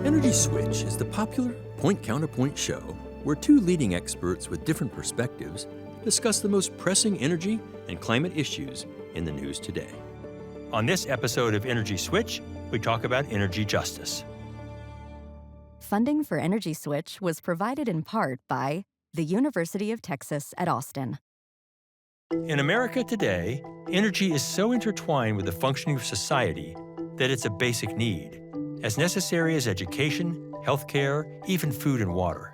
Energy Switch is the popular point-counterpoint show where two leading experts with different perspectives discuss the most pressing energy and climate issues in the news today. On this episode of Energy Switch, we talk about energy justice. Funding for Energy Switch was provided in part by the University of Texas at Austin. In America today, energy is so intertwined with the functioning of society that it's a basic need, as necessary as education, healthcare, even food and water.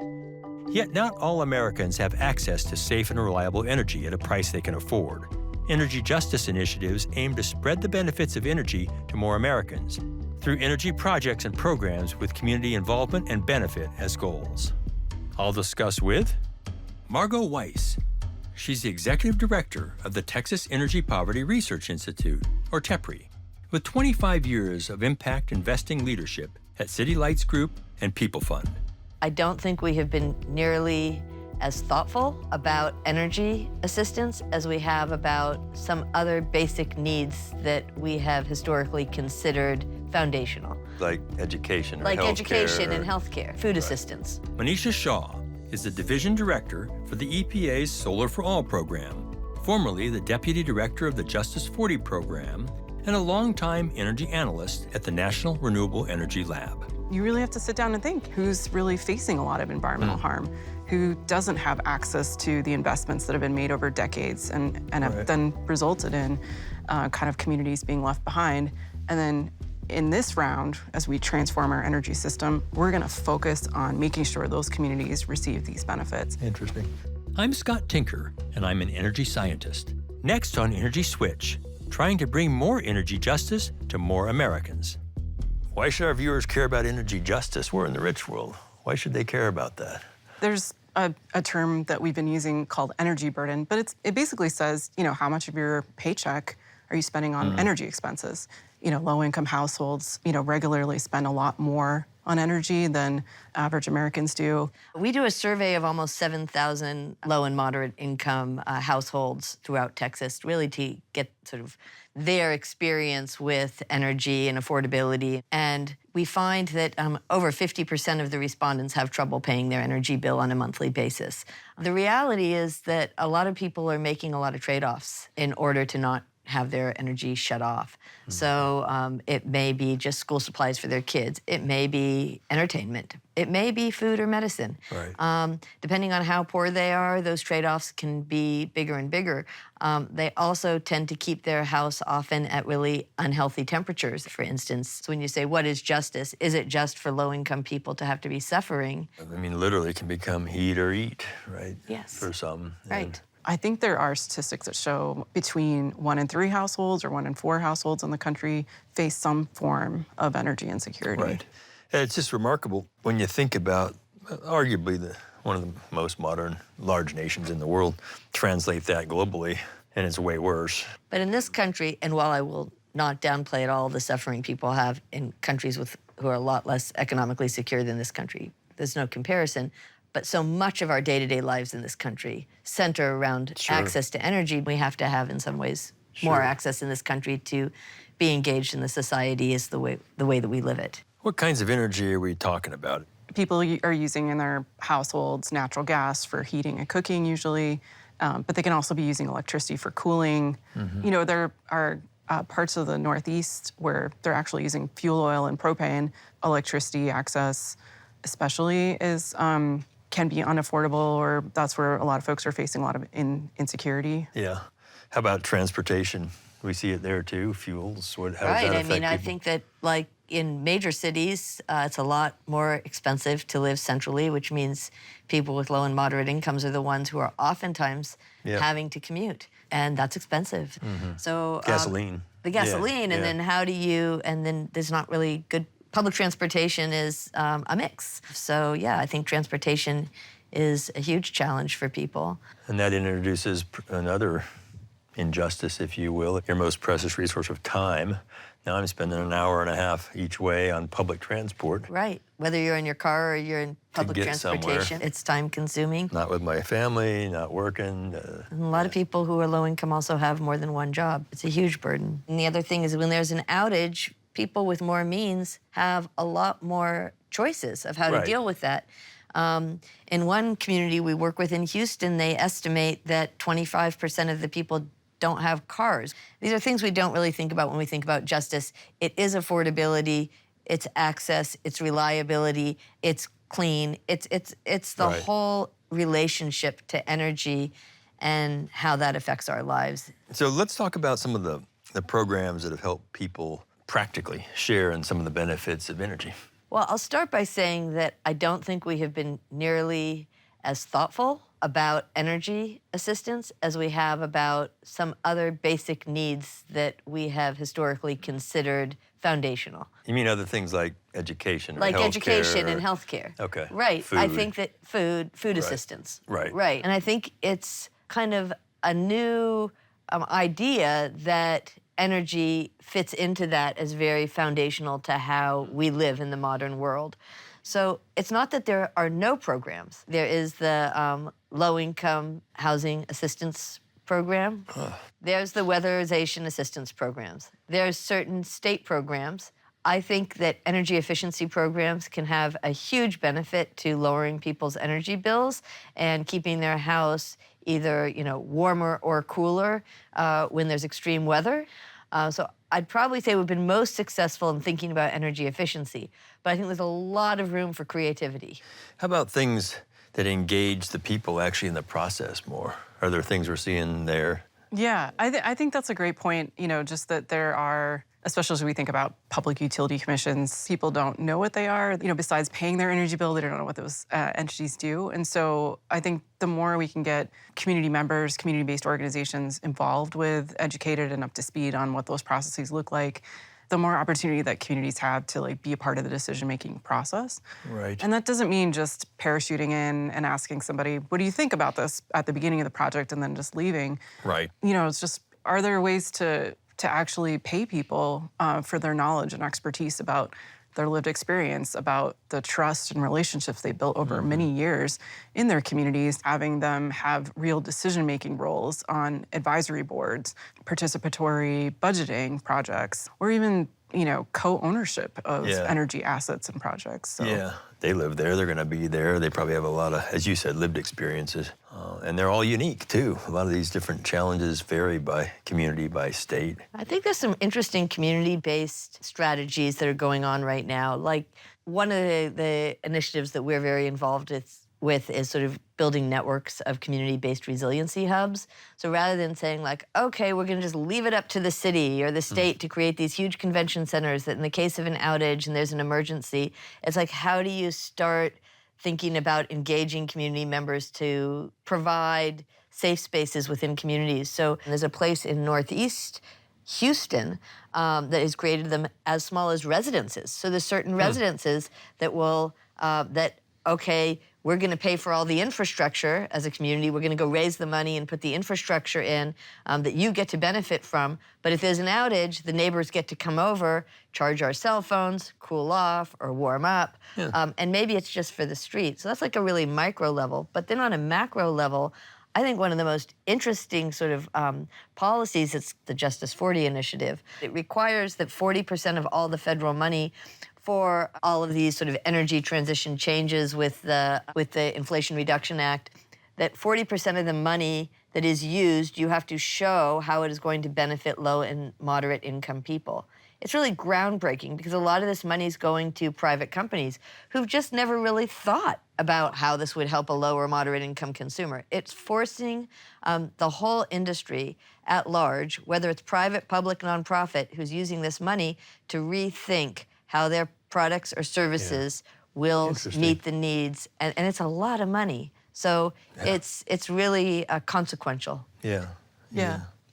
Yet not all Americans have access to safe and reliable energy at a price they can afford. Energy justice initiatives aim to spread the benefits of energy to more Americans through energy projects and programs with community involvement and benefit as goals. I'll discuss with Margo Weisz. She's the executive director of the Texas Energy Poverty Research Institute, or TEPRI, with 25 years of impact investing leadership at City Lights Group and People Fund. I don't think we have been nearly as thoughtful about energy assistance as we have about some other basic needs that we have historically considered foundational. Like education or like healthcare. Education and healthcare, food assistance. Monisha Shah is the division director for the EPA's Solar for All program, formerly the deputy director of the Justice 40 program, and a longtime energy analyst at the National Renewable Energy Lab. You really have to sit down and think who's really facing a lot of environmental harm, who doesn't have access to the investments that have been made over decades and have then resulted in kind of communities being left behind. And then in this round, as we transform our energy system, we're gonna focus on making sure those communities receive these benefits. Interesting. I'm Scott Tinker, and I'm an energy scientist. Next on Energy Switch, trying to bring more energy justice to more Americans. Why should our viewers care about energy justice? We're in the rich world. Why should they care about that? There's a term that we've been using called energy burden, but it basically says, how much of your paycheck are you spending on energy expenses? Low-income households, regularly spend a lot more on energy than average Americans do. We do a survey of almost 7,000 low and moderate income households throughout Texas, really to get sort of their experience with energy and affordability. And we find that over 50% of the respondents have trouble paying their energy bill on a monthly basis. The reality is that a lot of people are making a lot of trade-offs in order to not have their energy shut off. So it may be just school supplies for their kids. It may be entertainment. It may be food or medicine. Right. Depending on how poor they are, those trade-offs can be bigger and bigger. They also tend to keep their house often at really unhealthy temperatures, for instance. So when you say, what is justice? Is it just for low-income people to have to be suffering? I mean, literally it can become heat or eat, right? Yes. For some. Right. I think there are statistics that show between 1 in 3 households or 1 in 4 households in the country face some form of energy insecurity. Right. And it's just remarkable when you think about arguably one of the most modern large nations in the world, translate that globally, and it's way worse. But in this country, and while I will not downplay at all the suffering people have in countries who are a lot less economically secure than this country, there's no comparison. But so much of our day-to-day lives in this country center around access to energy. We have to have, in some ways, more access in this country to be engaged in the society as the way that we live it. What kinds of energy are we talking about? People are using in their households natural gas for heating and cooking usually, but they can also be using electricity for cooling. There are parts of the Northeast where they're actually using fuel oil and propane. Electricity access especially is can be unaffordable, or that's where a lot of folks are facing a lot of insecurity. Yeah. How about transportation? We see it there too, fuels. How does that affect people? I think that like in major cities, it's a lot more expensive to live centrally, which means people with low and moderate incomes are the ones who are oftentimes having to commute, and that's expensive. So gasoline. The gasoline, and then and then there's not really good. Public transportation is a mix. So yeah, I think transportation is a huge challenge for people. And that introduces another injustice, if you will, your most precious resource of time. Now I'm spending an hour and a half each way on public transport. Right, whether you're in your car or you're in public transportation, it's time consuming. Not with my family, not working. And a lot of people who are low income also have more than one job. It's a huge burden. And the other thing is when there's an outage, people with more means have a lot more choices of how Right. to deal with that. In one community we work with in Houston, they estimate that 25% of the people don't have cars. These are things we don't really think about when we think about justice. It is affordability, it's access, it's reliability, it's clean, it's the Right. whole relationship to energy and how that affects our lives. So let's talk about some of the programs that have helped people practically share in some of the benefits of energy. Well, I'll start by saying that I don't think we have been nearly as thoughtful about energy assistance as we have about some other basic needs that we have historically considered foundational. You mean other things like education or Like healthcare education or- and healthcare. Okay. Right. I Food. think that food assistance. Right. Right. And I think it's kind of a new idea that energy fits into that as very foundational to how we live in the modern world. So it's not that there are no programs. There is the low-income housing assistance program. There's the weatherization assistance programs. There's certain state programs. I think that energy efficiency programs can have a huge benefit to lowering people's energy bills and keeping their house either, warmer or cooler when there's extreme weather. So I'd probably say we've been most successful in thinking about energy efficiency, but I think there's a lot of room for creativity. How about things that engage the people actually in the process more? Are there things we're seeing there? Yeah, I think that's a great point, just that there are, especially as we think about public utility commissions, people don't know what they are. Besides paying their energy bill, they don't know what those entities do. And so I think the more we can get community members, community-based organizations involved with, educated and up to speed on what those processes look like, the more opportunity that communities have to be a part of the decision-making process. Right. And that doesn't mean just parachuting in and asking somebody, what do you think about this at the beginning of the project and then just leaving. Right. It's just, are there ways to actually pay people for their knowledge and expertise about their lived experience, about the trust and relationships they built over many years in their communities, having them have real decision-making roles on advisory boards, participatory budgeting projects, or even, co-ownership of energy assets and projects. So. Yeah, they live there, they're gonna be there. They probably have a lot of, as you said, lived experiences. And they're all unique too. A lot of these different challenges vary by community, by state. I think there's some interesting community-based strategies that are going on right now. Like one of the initiatives that we're very involved with is sort of building networks of community-based resiliency hubs. So rather than saying okay, we're gonna just leave it up to the city or the state to create these huge convention centers that in the case of an outage and there's an emergency, it's how do you start thinking about engaging community members to provide safe spaces within communities. So there's a place in Northeast Houston that has created them as small as residences. So there's certain residences that will, okay, we're gonna pay for all the infrastructure as a community, we're gonna go raise the money and put the infrastructure in that you get to benefit from, but if there's an outage, the neighbors get to come over, charge our cell phones, cool off, or warm up, and maybe it's just for the street. So that's a really micro level, but then on a macro level, I think one of the most interesting sort of policies is the Justice 40 initiative. It requires that 40% of all the federal money for all of these sort of energy transition changes with the Inflation Reduction Act, that 40% of the money that is used, you have to show how it is going to benefit low and moderate income people. It's really groundbreaking because a lot of this money is going to private companies who've just never really thought about how this would help a low or moderate income consumer. It's forcing the whole industry at large, whether it's private, public, nonprofit, who's using this money to rethink how their products or services will meet the needs. And it's a lot of money. So it's really consequential. Yeah.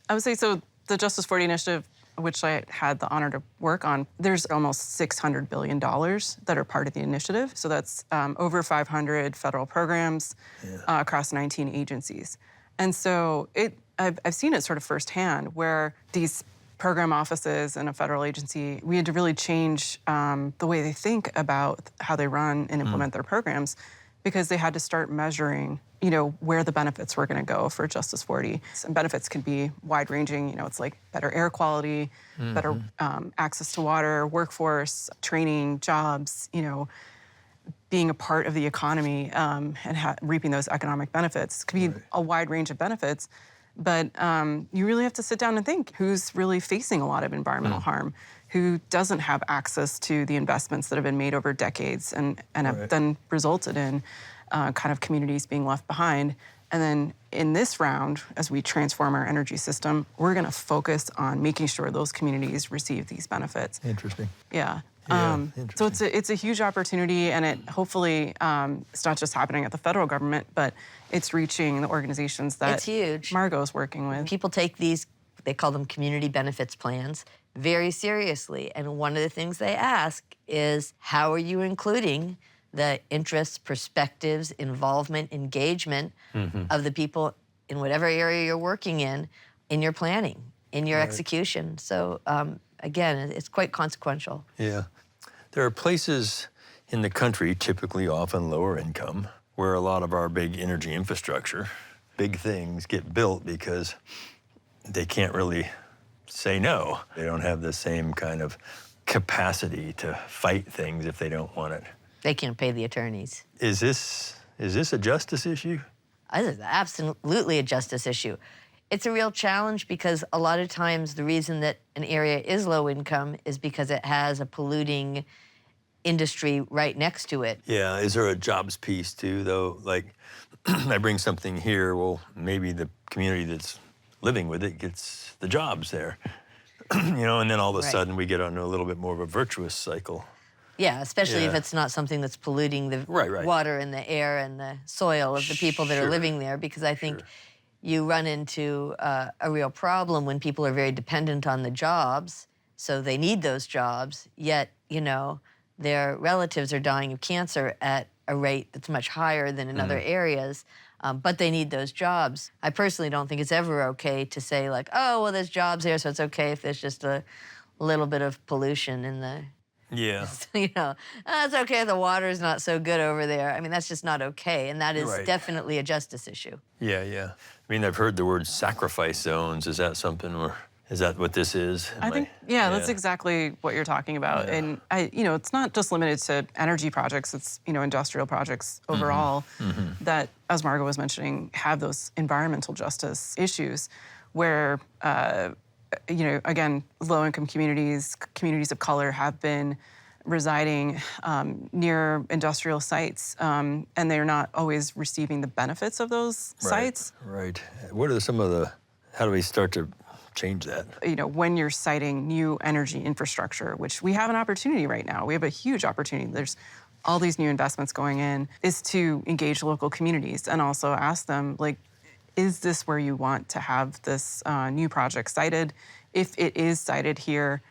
I would say, so the Justice 40 initiative, which I had the honor to work on, there's almost $600 billion that are part of the initiative. So that's over 500 federal programs across 19 agencies. And so I've seen it sort of firsthand where these program offices in a federal agency, we had to really change the way they think about how they run and implement their programs, because they had to start measuring, where the benefits were going to go for Justice 40. And benefits can be wide-ranging. It's like better air quality, better access to water, workforce, training, jobs, being a part of the economy and reaping those economic benefits. It could be a wide range of benefits, but you really have to sit down and think who's really facing a lot of environmental harm, who doesn't have access to the investments that have been made over decades and have then resulted in kind of communities being left behind. And then in this round, as we transform our energy system, we're going to focus on making sure those communities receive these benefits. Interesting. Yeah. So Interesting. it's a huge opportunity, and it hopefully it's not just happening at the federal government, but it's reaching the organizations that It's huge. Margo's working with. People take these, they call them community benefits plans, very seriously. And one of the things they ask is, how are you including the interests, perspectives, involvement, engagement of the people in whatever area you're working in your planning, in your execution? So again, it's quite consequential. Yeah. There are places in the country, typically often lower income, where a lot of our big energy infrastructure, big things get built because they can't really say no. They don't have the same kind of capacity to fight things if they don't want it. They can't pay the attorneys. Is this a justice issue? This is absolutely a justice issue. It's a real challenge because a lot of times the reason that an area is low income is because it has a polluting industry right next to it. Yeah, is there a jobs piece too, though? Like, I bring something here, well, maybe the community that's living with it gets the jobs there. And then all of a sudden we get on a little bit more of a virtuous cycle. Yeah, especially if it's not something that's polluting the water and the air and the soil of the people that are living there, because I think you run into a real problem when people are very dependent on the jobs, so they need those jobs, yet, their relatives are dying of cancer at a rate that's much higher than in other areas, but they need those jobs. I personally don't think it's ever okay to say, like, oh, well, there's jobs here, so it's okay if there's just a little bit of pollution in the... Yeah. It's okay if the water is not so good over there. I mean, that's just not okay, and that is definitely a justice issue. Yeah. I mean, I've heard the word sacrifice zones. Is that something, or is that what this is? I think, that's exactly what you're talking about. Yeah. And it's not just limited to energy projects. It's, industrial projects overall that, as Margo was mentioning, have those environmental justice issues where, again, low-income communities of color have been residing near industrial sites, and they're not always receiving the benefits of those sites. Right. What are how do we start to change that? When you're citing new energy infrastructure, which we have an opportunity right now, we have a huge opportunity. There's all these new investments going in, is to engage local communities and also ask them, like, is this where you want to have this new project sited? If it is sited here,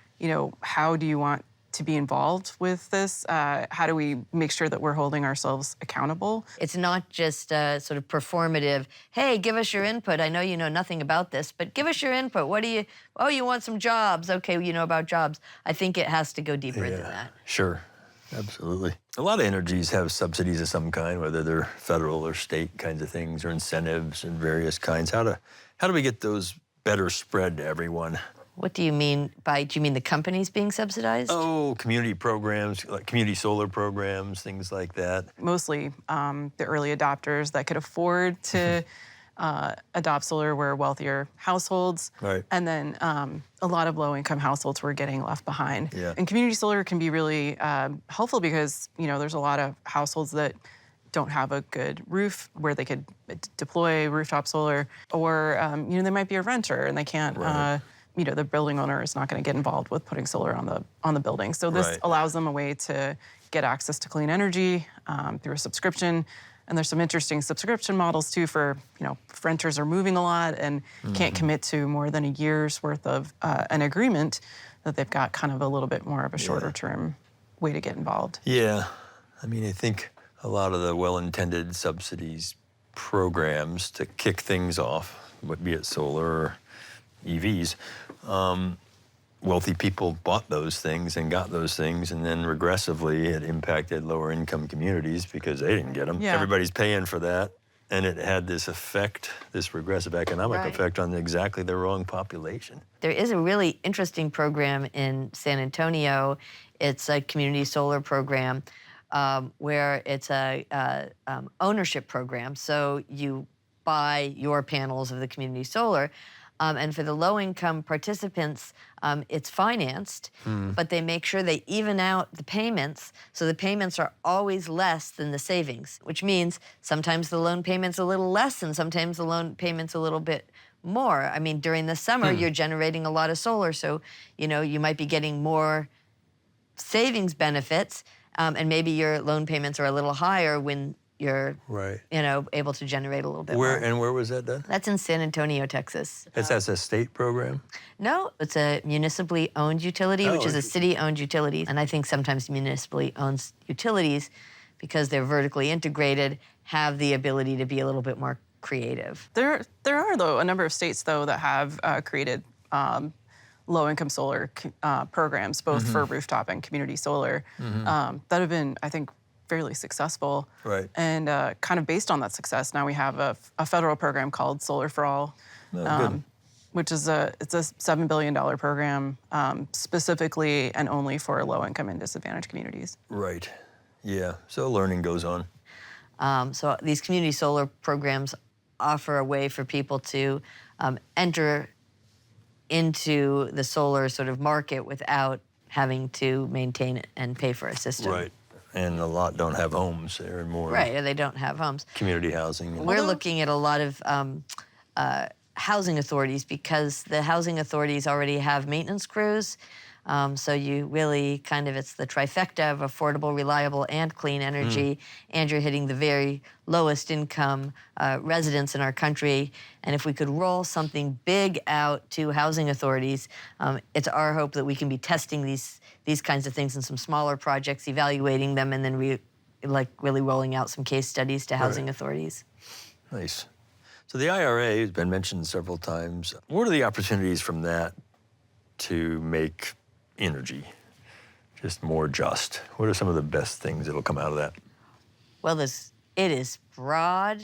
how do you want to be involved with this? How do we make sure that we're holding ourselves accountable? It's not just sort of performative, hey, give us your input. I know you know nothing about this, but give us your input. You want some jobs. Okay, you know about jobs. I think it has to go deeper than that. Sure. Absolutely. A lot of energies have subsidies of some kind, whether they're federal or state kinds of things, or incentives and various kinds. How do we get those better spread to everyone? What do you mean do you mean the companies being subsidized? Oh, community programs, like community solar programs, things like that. Mostly the early adopters that could afford to adopt solar were wealthier households. Right. And then a lot of low-income households were getting left behind. Yeah. And community solar can be really helpful because, there's a lot of households that don't have a good roof where they could deploy rooftop solar, or, they might be a renter and they can't, the building owner is not going to get involved with putting solar on the building. So this allows them a way to get access to clean energy through a subscription. And there's some interesting subscription models too for, if renters are moving a lot and can't commit to more than a year's worth of an agreement, that they've got kind of a little bit more of a shorter term way to get involved. Yeah. I mean, I think a lot of the well-intended subsidies programs to kick things off, be it solar or EVs, wealthy people bought those things and got those things, and then regressively it impacted lower income communities because they didn't get them. Yeah. Everybody's paying for that, and it had this effect, this regressive economic effect on exactly the wrong population. There is a really interesting program in San Antonio. It's a community solar program where it's a ownership program. So you buy your panels of the community solar. And for the low-income participants, it's financed, but they make sure they even out the payments, so the payments are always less than the savings, which means sometimes the loan payment's a little less and sometimes the loan payment's a little bit more. I mean, during the summer, you're generating a lot of solar, so you might be getting more savings benefits, and maybe your loan payments are a little higher when you're able to generate a little bit more. And where was that done? That's in San Antonio, Texas. That's a state program? No, it's a municipally owned utility, which is a city-owned utility. And I think sometimes municipally owned utilities, because they're vertically integrated, have the ability to be a little bit more creative. There are, though, a number of states, though, that have created low-income solar programs, both for rooftop and community solar, that have been, I think, fairly successful. Right. And kind of based on that success, now we have a federal program called Solar for All, which is it's a $7 billion program specifically and only for low-income and disadvantaged communities. Right. Yeah. So learning goes on. So these community solar programs offer a way for people to enter into the solar sort of market without having to maintain it and pay for a system. Right. And a lot don't have homes. They're more right, they don't have homes. Community housing. We're looking at a lot of housing authorities, because the housing authorities already have maintenance crews. So you really it's the trifecta of affordable, reliable, and clean energy, and you're hitting the very lowest income residents in our country. And if we could roll something big out to housing authorities, it's our hope that we can be testing these kinds of things in some smaller projects, evaluating them, and then really rolling out some case studies to housing authorities. Nice. So the IRA has been mentioned several times. What are the opportunities from that to make energy just more just? What are some of the best things that'll come out of that? Well, it is broad,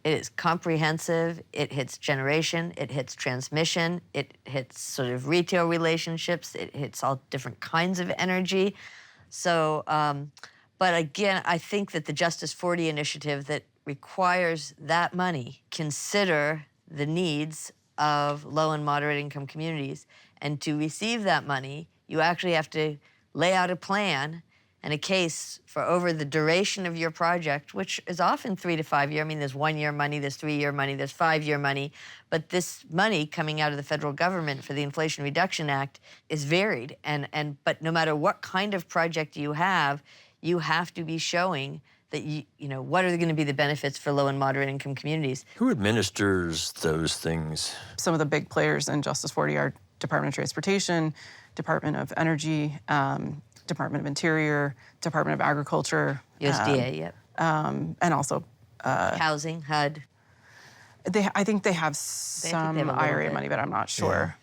it is comprehensive, it hits generation, it hits transmission, it hits sort of retail relationships, it hits all different kinds of energy. So, but again, I think that the Justice 40 initiative that requires that money consider the needs of low and moderate income communities. And to receive that money, you actually have to lay out a plan and a case for over the duration of your project, which is often 3 to 5 years. I mean, there's 1 year money, there's 3 year money, there's 5 year money. But this money coming out of the federal government for the Inflation Reduction Act is varied. But no matter what kind of project you have to be showing that what are going to be the benefits for low and moderate income communities. Who administers those things? Some of the big players in Justice 40 are Department of Transportation, Department of Energy, Department of Interior, Department of Agriculture. USDA, yep. And also housing, HUD. I think they have some IRA money, but I'm not sure.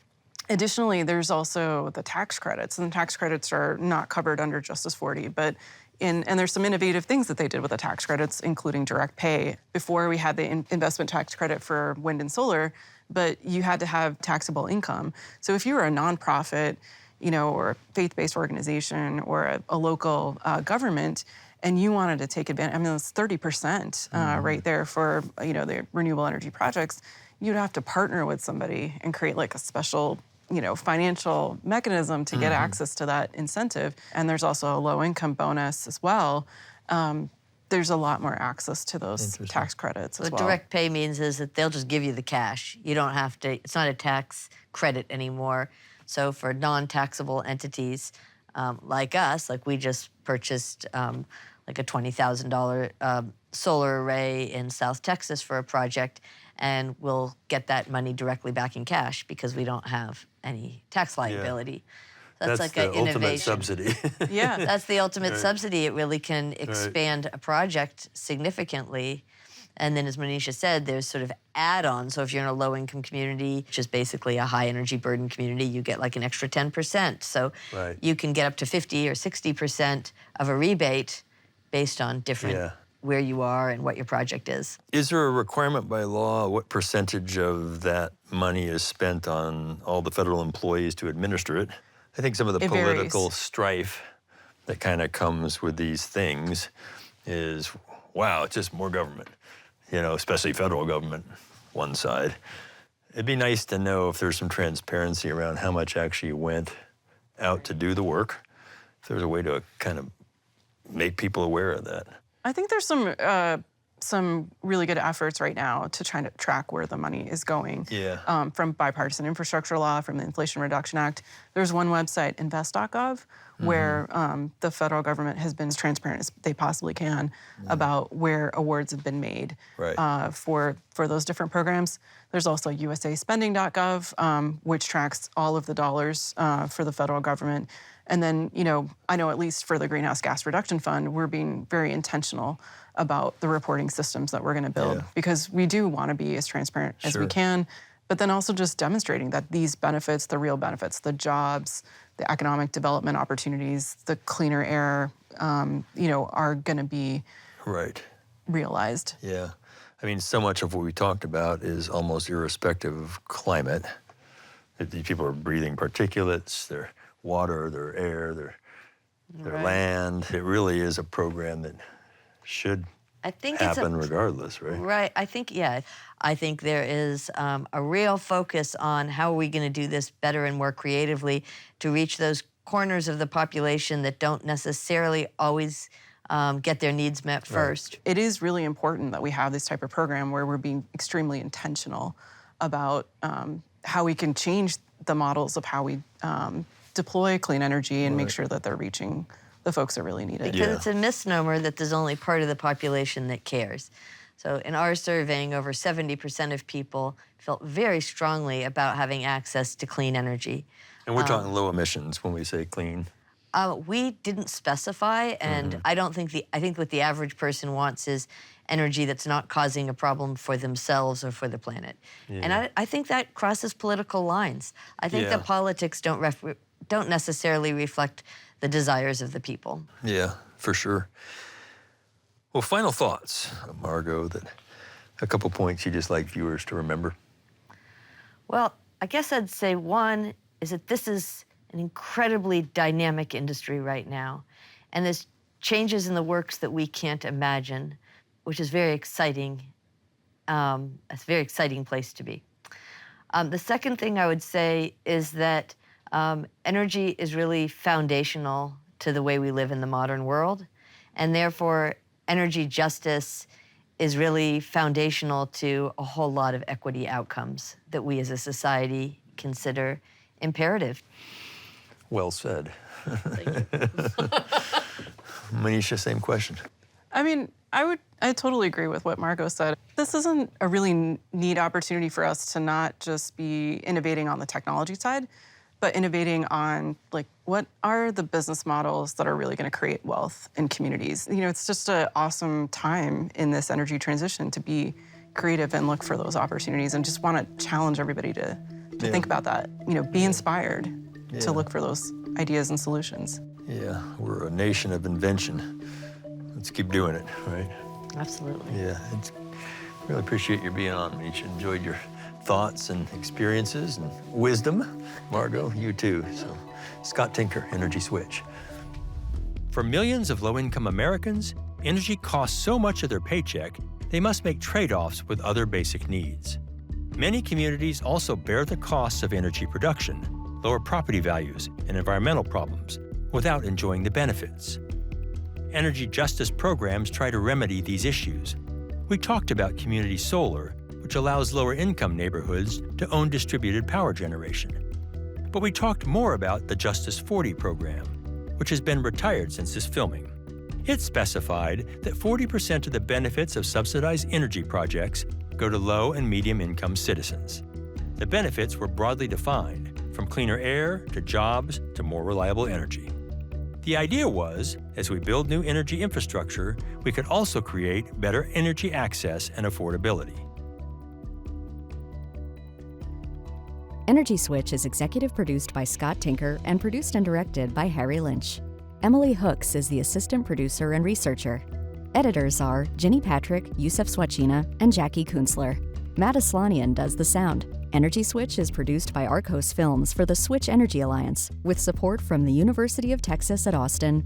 Yeah. Additionally, there's also the tax credits, and the tax credits are not covered under Justice 40, but and there's some innovative things that they did with the tax credits, including direct pay. Before, we had the investment tax credit for wind and solar, but you had to have taxable income. So if you were a nonprofit, or a faith-based organization or a local government, and you wanted to take advantage, I mean, it's 30% right there for, the renewable energy projects, you'd have to partner with somebody and create like a special financial mechanism to get access to that incentive. And there's also a low-income bonus as well. There's a lot more access to those tax credits as well. What direct pay means is that they'll just give you the cash. You don't have to, it's not a tax credit anymore. So for non-taxable entities like us, like we just purchased like a $20,000 solar array in South Texas for a project, and we'll get that money directly back in cash because we don't have any tax liability. Yeah. That's like an innovation. Ultimate subsidy. Yeah, that's the ultimate subsidy. It really can expand a project significantly. And then, as Monisha said, there's sort of add-ons. So if you're in a low-income community, which is basically a high-energy burden community, you get like an extra 10%. So you can get up to 50 or 60% of a rebate based on different where you are and what your project is. Is there a requirement by law what percentage of that money is spent on all the federal employees to administer it? I think some of the political strife that kind of comes with these things is, wow, it's just more government, especially federal government, one side. It'd be nice to know if there's some transparency around how much actually went out to do the work, if there's a way to kind of make people aware of that. I think there's some really good efforts right now to try to track where the money is going. Yeah. From bipartisan infrastructure law, from the Inflation Reduction Act. There's one website, invest.gov, where the federal government has been as transparent as they possibly can about where awards have been made for those different programs. There's also usaspending.gov, which tracks all of the dollars for the federal government. And then, I know at least for the Greenhouse Gas Reduction Fund, we're being very intentional about the reporting systems that we're going to build because we do want to be as transparent as we can, but then also just demonstrating that these benefits, the real benefits, the jobs, the economic development opportunities, the cleaner air, are going to be realized. Yeah. I mean, so much of what we talked about is almost irrespective of climate. These people are breathing particulates, their water, their air, their land. It really is a program that should happen regardless, right? Right. I think there is a real focus on how are we going to do this better and more creatively to reach those corners of the population that don't necessarily always get their needs met first. It is really important that we have this type of program where we're being extremely intentional about how we can change the models of how we deploy clean energy and make sure that they're reaching the folks that really need it. Because it's a misnomer that there's only part of the population that cares. So in our surveying, over 70% of people felt very strongly about having access to clean energy. And we're talking low emissions when we say clean. We didn't specify, and I think what the average person wants is energy that's not causing a problem for themselves or for the planet. And I think that crosses political lines. I think that politics don't necessarily reflect the desires of the people. Yeah, for sure. Well, final thoughts, Margo, a couple points you just like viewers to remember. Well, I guess I'd say one is that this is an incredibly dynamic industry right now, and there's changes in the works that we can't imagine, which is very exciting. It's a very exciting place to be. The second thing I would say is that energy is really foundational to the way we live in the modern world, and therefore energy justice is really foundational to a whole lot of equity outcomes that we as a society consider imperative. Well said. Thank you. Monisha, same question. I mean, I totally agree with what Margo said. This isn't a really neat opportunity for us to not just be innovating on the technology side, but innovating on what are the business models that are really going to create wealth in communities. It's just an awesome time in this energy transition to be creative and look for those opportunities, and just want to challenge everybody to think about that. Be inspired to look for those ideas and solutions. Yeah, we're a nation of invention. Let's keep doing it, right? Absolutely. Yeah, really appreciate your being on, Monisha. Enjoyed your thoughts and experiences and wisdom. Margo, you too. So, Scott Tinker, Energy Switch. For millions of low-income Americans, energy costs so much of their paycheck, they must make trade-offs with other basic needs. Many communities also bear the costs of energy production, lower property values, and environmental problems without enjoying the benefits. Energy justice programs try to remedy these issues. We talked about community solar, which allows lower-income neighborhoods to own distributed power generation. But we talked more about the Justice 40 program, which has been retired since this filming. It specified that 40% of the benefits of subsidized energy projects go to low and medium-income citizens. The benefits were broadly defined, from cleaner air to jobs to more reliable energy. The idea was, as we build new energy infrastructure, we could also create better energy access and affordability. Energy Switch is executive produced by Scott Tinker and produced and directed by Harry Lynch. Emily Hooks is the assistant producer and researcher. Editors are Ginny Patrick, Yusef Swachina, and Jackie Kunzler. Matt Aslanian does the sound. Energy Switch is produced by Arcos Films for the Switch Energy Alliance, with support from the University of Texas at Austin,